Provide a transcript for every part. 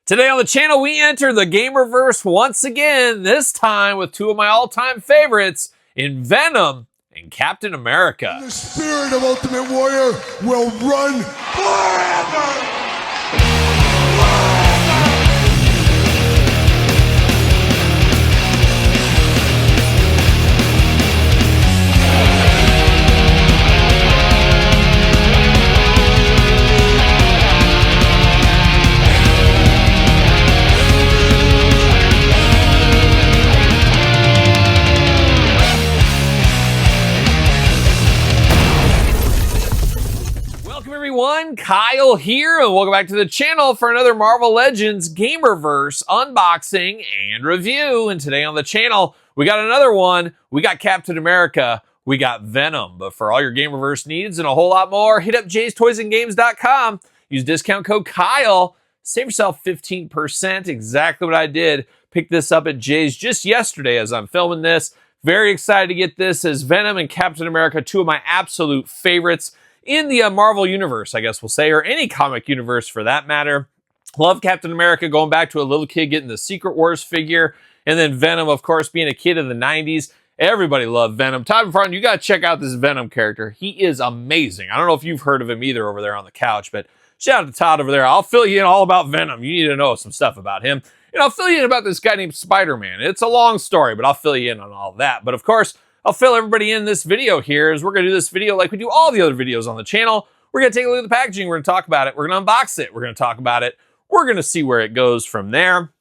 Today on the channel, we enter the Gamerverse once again, this time with two of my all-time favorites in Venom and Captain America. The spirit of Ultimate Warrior will run forever! Kyle here, and welcome back to the channel for another Marvel Legends Gamerverse unboxing and review. And today on the channel, we got another one. We got Captain America, we got Venom. But for all your Gamerverse needs and a whole lot more, hit up jaystoysandgames.com. Use discount code Kyle. Save yourself 15%. Exactly what I did. Picked this up at Jay's just yesterday as I'm filming this. Very excited to get this as Venom and Captain America, two of my absolute favorites in the Marvel universe, I guess we'll say, or any comic universe for that matter. Love Captain America, going back to a little kid getting the Secret Wars figure, and then Venom, of course, being a kid in the 90s. Everybody loved Venom. Todd in front, you got to check out this Venom character. He is amazing. I don't know if you've heard of him either over there on the couch, but shout out to Todd over there. I'll fill you in all about Venom. You need to know some stuff about him. And I'll fill you in about this guy named Spider-Man. It's a long story, but I'll fill you in on all that. But of course, I'll fill everybody in this video here as we're going to do this video like we do all the other videos on the channel. We're going to take a look at the packaging. We're going to talk about it. We're going to unbox it. We're going to talk about it. We're going to see where it goes from there.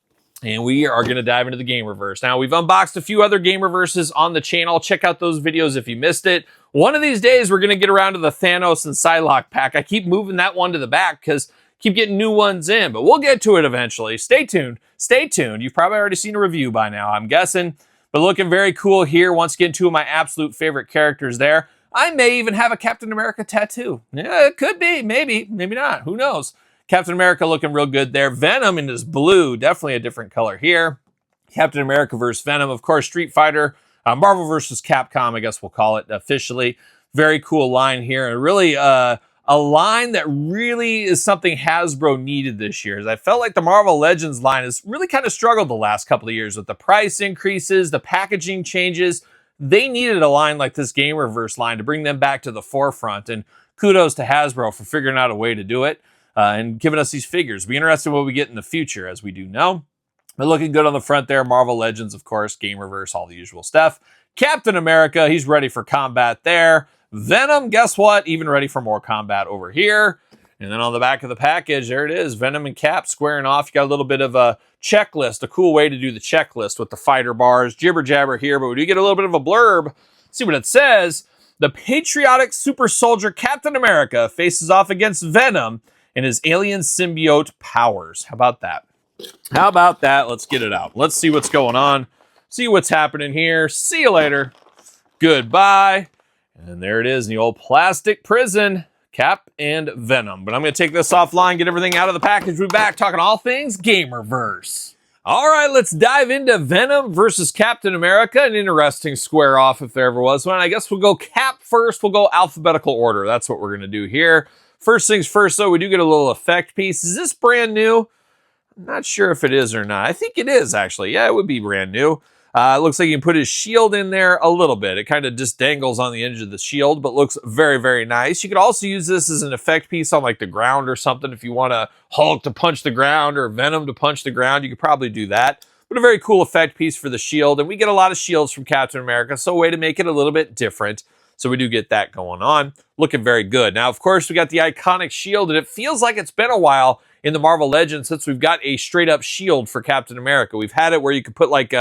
And we are going to dive into the Gamerverse. Now, we've unboxed a few other Gamerverses on the channel. Check out those videos if you missed it. One of these days, we're going to get around to the Thanos and Psylocke pack. I keep moving that one to the back because I keep getting new ones in, but we'll get to it eventually. Stay tuned. Stay tuned. You've probably already seen a review by now, I'm guessing. But looking very cool here. Once again, two of my absolute favorite characters there. I may even have a Captain America tattoo. Yeah, it could be. Maybe. Maybe not. Who knows? Captain America looking real good there. Venom in his blue. Definitely a different color here. Captain America versus Venom. Of course, Street Fighter. Marvel versus Capcom, I guess we'll call it officially. Very cool line here. And really a line that really is something Hasbro needed this year. As I felt like the Marvel Legends line has really kind of struggled the last couple of years with the price increases, the packaging changes. They needed a line like this Gamerverse line to bring them back to the forefront. And kudos to Hasbro for figuring out a way to do it and giving us these figures. Be interested in what we get in the future, as we do know. But looking good on the front there. Marvel Legends, of course, Gamerverse, all the usual stuff. Captain America, he's ready for combat there. Venom, guess what? Even ready for more combat over here. And then on the back of the package, there it is. Venom and Cap squaring off. You got a little bit of a checklist, a cool way to do the checklist with the fighter bars. Jibber jabber here, but we do get a little bit of a blurb. See what it says. The patriotic super soldier Captain America faces off against Venom and his alien symbiote powers. How about that? How about that? Let's get it out. Let's see what's going on. See what's happening here. See you later. Goodbye. And there it is in the old plastic prison, Cap and Venom. But I'm going to take this offline, get everything out of the package. We'll be back talking all things Gamerverse. All right, let's dive into Venom versus Captain America. An interesting square off if there ever was one. I guess we'll go Cap first. We'll go alphabetical order. That's what we're going to do here. First things first, though, we do get a little effect piece. Is this brand new? I'm not sure if it is or not. I think it is, actually. Yeah, it would be brand new. It looks like you can put his shield in there a little bit. It kind of just dangles on the edge of the shield, but looks very, very nice. You could also use this as an effect piece on like the ground or something. If you want a Hulk to punch the ground or Venom to punch the ground, you could probably do that. But a very cool effect piece for the shield. And we get a lot of shields from Captain America, so a way to make it a little bit different. So we do get that going on. Looking very good. Now, of course, we got the iconic shield, and it feels like it's been a while in the Marvel Legends since we've got a straight up shield for Captain America. We've had it where you could put like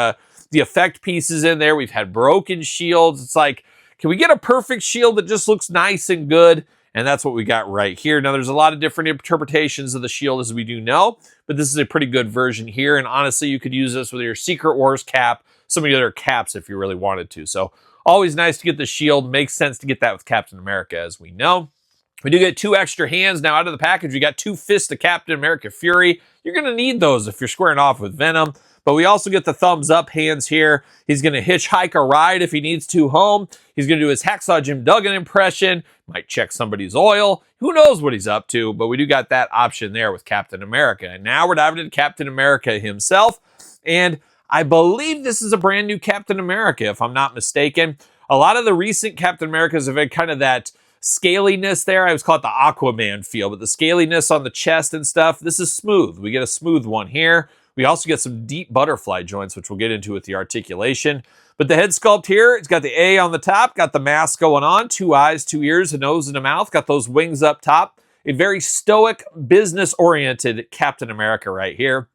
the effect pieces in there. We've had broken shields. It's like, can we get a perfect shield that just looks nice and good? And that's what we got right here. Now, there's a lot of different interpretations of the shield, as we do know, but this is a pretty good version here. And honestly, you could use this with your Secret Wars cap, some of the other caps if you really wanted to. So always nice to get the shield. Makes sense to get that with Captain America, as we know. We do get two extra hands now out of the package. We got two fists of Captain America Fury. You're going to need those if you're squaring off with Venom. But we also get the thumbs up hands here. He's going to hitchhike a ride if he needs to home. He's going to do his Hacksaw Jim Duggan impression. Might check somebody's oil. Who knows what he's up to, but we do got that option there with Captain America. And now we're diving into Captain America himself. And I believe this is a brand new Captain America, if I'm not mistaken. A lot of the recent Captain Americas have had kind of that scaliness there. I always call it the Aquaman feel, but the scaliness on the chest and stuff, this is smooth. We get a smooth one here. We also get some deep butterfly joints, which we'll get into with the articulation. But the head sculpt here, it's got the A on the top, got the mask going on, 2 eyes, 2 ears, a nose, and a mouth, got those wings up top. A very stoic, business-oriented Captain America right here.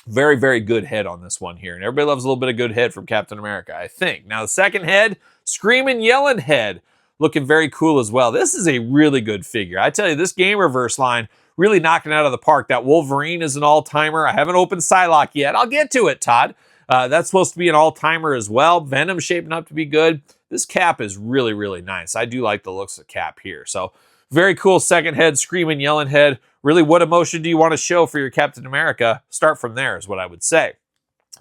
Very, very good head on this one here. And everybody loves a little bit of good head from Captain America, I think. Now, the second head, screaming, yelling head. Looking very cool as well. This is a really good figure. I tell you, this Gamerverse line really knocking out of the park. That Wolverine is an all-timer. I haven't opened Psylocke yet. I'll get to it, Todd. That's supposed to be an all-timer as well. Venom shaping up to be good. This Cap is really, really nice. I do like the looks of Cap here. So very cool second head, screaming, yelling head. Really, what emotion do you want to show for your Captain America? Start from there is what I would say.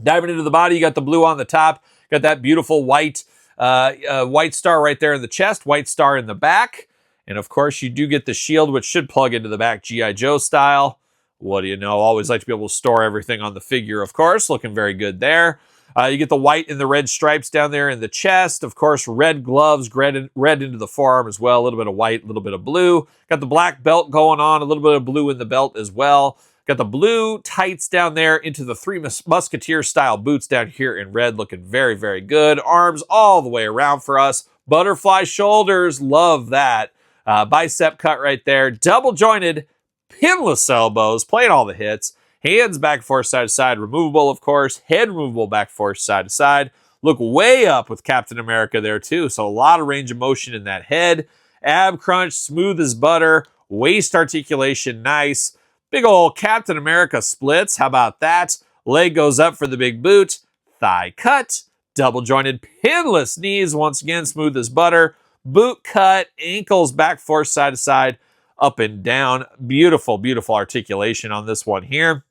Diving into the body, you got the blue on the top. Got that beautiful white star right there in the chest, white star in the back. And of course, you do get the shield, which should plug into the back G.I. Joe style. What do you know? Always like to be able to store everything on the figure, of course. Looking very good there. You get the white and the red stripes down there in the chest. Of course, red gloves, red into the forearm as well. A little bit of white, a little bit of blue. Got the black belt going on, a little bit of blue in the belt as well. Got the blue tights down there into the Three Musketeer style boots down here in red. Looking very, very good. Arms all the way around for us. Butterfly shoulders. Love that. Bicep cut right there. Double jointed, pinless elbows. Playing all the hits. Hands back, forth, side to side. Removable, of course. Head removable, back, forth, side to side. Look way up with Captain America there, too. So a lot of range of motion in that head. Ab crunch, smooth as butter. Waist articulation, nice. Big old Captain America splits. How about that? Leg goes up for the big boot. Thigh cut. Double jointed, pinless knees. Once again, smooth as butter. Boot cut. Ankles back, forth, side to side. Up and down. Beautiful, beautiful articulation on this one here.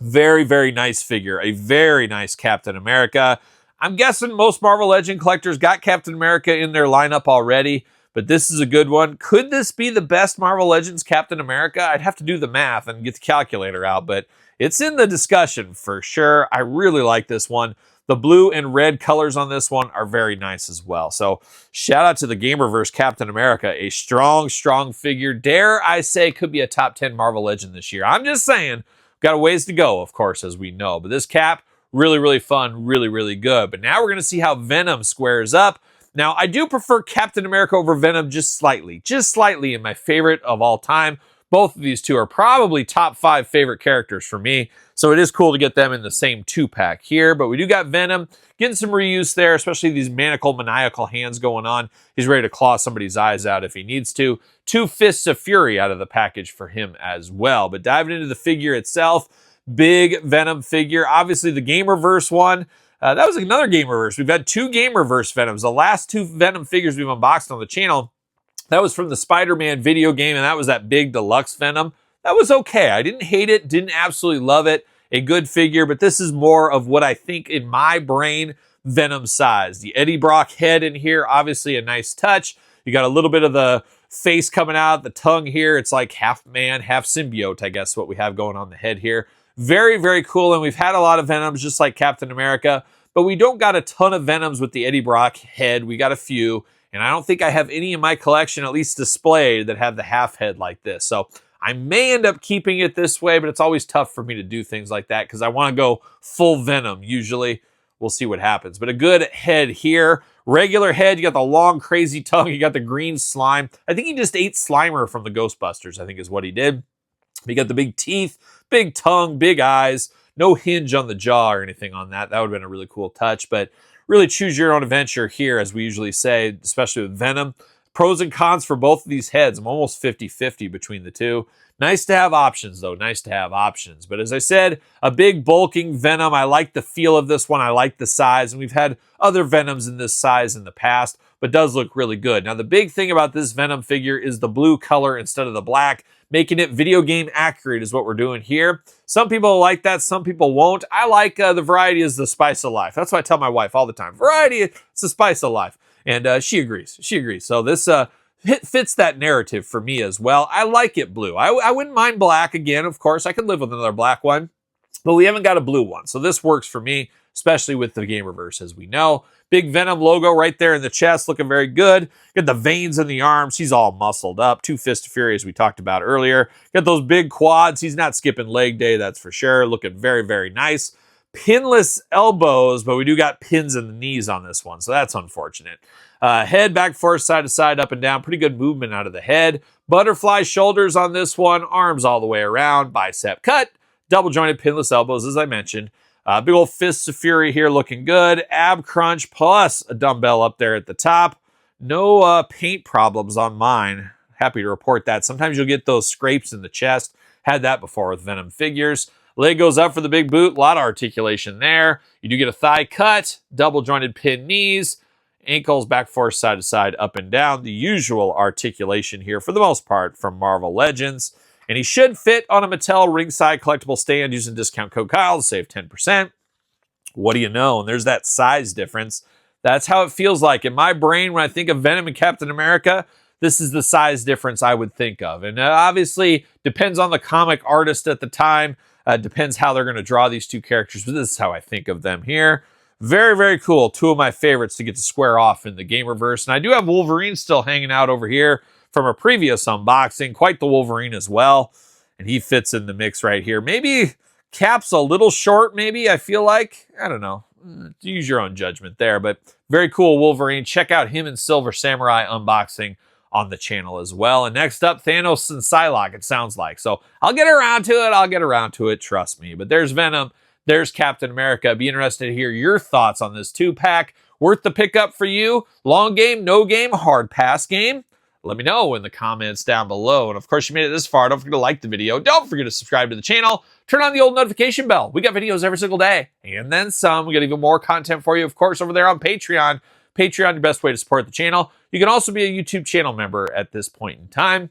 Very, very nice figure. A very nice Captain America. I'm guessing most Marvel Legend collectors got Captain America in their lineup already, but this is a good one. Could this be the best Marvel Legends Captain America? I'd have to do the math and get the calculator out, but it's in the discussion for sure. I really like this one. The blue and red colors on this one are very nice as well. So shout out to the Gamerverse Captain America. A strong, strong figure. Dare I say could be a top 10 Marvel Legend this year. I'm just saying. Got a ways to go, of course, as we know. But this Cap, really, really fun, really, really good. But now we're going to see how Venom squares up. Now, I do prefer Captain America over Venom just slightly in my favorite of all time. Both of these two are probably top 5 favorite characters for me. So it is cool to get them in the same 2-pack here. But we do got Venom getting some reuse there, especially these maniacal hands going on. He's ready to claw somebody's eyes out if he needs to. 2 Fists of Fury out of the package for him as well. But diving into the figure itself, big Venom figure. Obviously the Gamerverse one. That was another Gamerverse. We've had 2 Gamerverse Venoms. The last 2 Venom figures we've unboxed on the channel, that was from the Spider-Man video game, and that was that big deluxe Venom. That was okay. I didn't hate it, didn't absolutely love it. A good figure, but this is more of what I think in my brain Venom size. The Eddie Brock head in here, obviously a nice touch. You got a little bit of the face coming out, the tongue here. It's like half man, half symbiote, I guess, what we have going on the head here. Very, very cool, and we've had a lot of Venoms just like Captain America, but we don't got a ton of Venoms with the Eddie Brock head. We got a few, and I don't think I have any in my collection, at least displayed, that have the half head like this. So I may end up keeping it this way, but it's always tough for me to do things like that because I want to go full Venom usually. We'll see what happens. But a good head here. Regular head, you got the long, crazy tongue. You got the green slime. I think he just ate Slimer from the Ghostbusters, I think is what he did. You got the big teeth, big tongue, big eyes. No hinge on the jaw or anything on that. That would have been a really cool touch. But really choose your own adventure here, as we usually say, especially with Venom. Pros and cons for both of these heads. I'm almost 50-50 between the two. Nice to have options, though. Nice to have options. But as I said, a big bulking Venom. I like the feel of this one. I like the size. And we've had other Venoms in this size in the past, but does look really good. Now, the big thing about this Venom figure is the blue color instead of the black. making it video game accurate is what we're doing here. Some people like that, some people won't. I like the variety is the spice of life. That's what I tell my wife all the time. Variety, it's the spice of life. And she agrees. She agrees. So this fits that narrative for me as well. I like it blue. I wouldn't mind black again, of course. I could live with another black one, but we haven't got a blue one. So this works for me, especially with the Gamerverse, as we know. Big Venom logo right there in the chest, looking very good. Got the veins in the arms. He's all muscled up. 2 Fist of Fury, as we talked about earlier. Got those big quads. He's not skipping leg day, that's for sure. Looking very, very nice. Pinless elbows, but we do got pins in the knees on this one, so that's unfortunate. Head back forth, side to side, up and down. Pretty good movement out of the head. Butterfly shoulders on this one. Arms all the way around. Bicep cut. Double jointed pinless elbows, as I mentioned. Big old Fists of Fury here looking good. Ab crunch plus a dumbbell up there at the top. No paint problems on mine. Happy to report that. Sometimes you'll get those scrapes in the chest. Had that before with Venom figures. Leg goes up for the big boot. A lot of articulation there. You do get a thigh cut. Double jointed pin knees. Ankles back forth, side to side, up and down. The usual articulation here for the most part from Marvel Legends. And he should fit on a Mattel ringside collectible stand using discount code Kyle to save 10%. What do you know? And there's that size difference. That's how it feels like. In my brain, when I think of Venom and Captain America, this is the size difference I would think of. And obviously, depends on the comic artist at the time. Depends how they're going to draw these two characters. But this is how I think of them here. Very, very cool. 2 of my favorites to get to square off in the Gamerverse. And I do have Wolverine still hanging out over here from a previous unboxing. Quite the Wolverine as well. And he fits in the mix right here. Maybe Cap's a little short, maybe, I feel like. I don't know. Use your own judgment there. But very cool Wolverine. Check out him and Silver Samurai unboxing on the channel as well. And next up, Thanos and Psylocke, it sounds like. So I'll get around to it. I'll get around to it. Trust me. But there's Venom. There's Captain America. Be interested to hear your thoughts on this 2-pack. Worth the pickup for you? Long game, no game, hard pass game? Let me know in the comments down below. And of course, you made it this far. Don't forget to like the video. Don't forget to subscribe to the channel. Turn on the old notification bell. We got videos every single day. And then some. We got even more content for you, of course, over there on Patreon. Patreon, your best way to support the channel. You can also be a YouTube channel member at this point in time.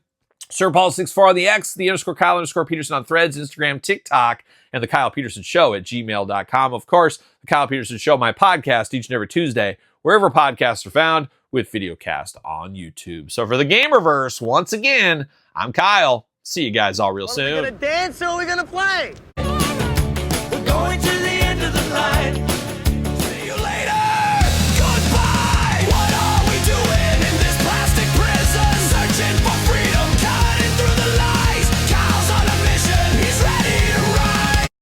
SirPaul64 on the X, the _Kyle_Peterson on Threads, Instagram, TikTok, and the Kyle Peterson Show at gmail.com. Of course, the Kyle Peterson Show, my podcast, each and every Tuesday, wherever podcasts are found, with videocast on YouTube. So for the Gamerverse, once again, I'm Kyle. See you guys all real soon. Are we gonna dance or are we gonna play? We're going to the end of the line.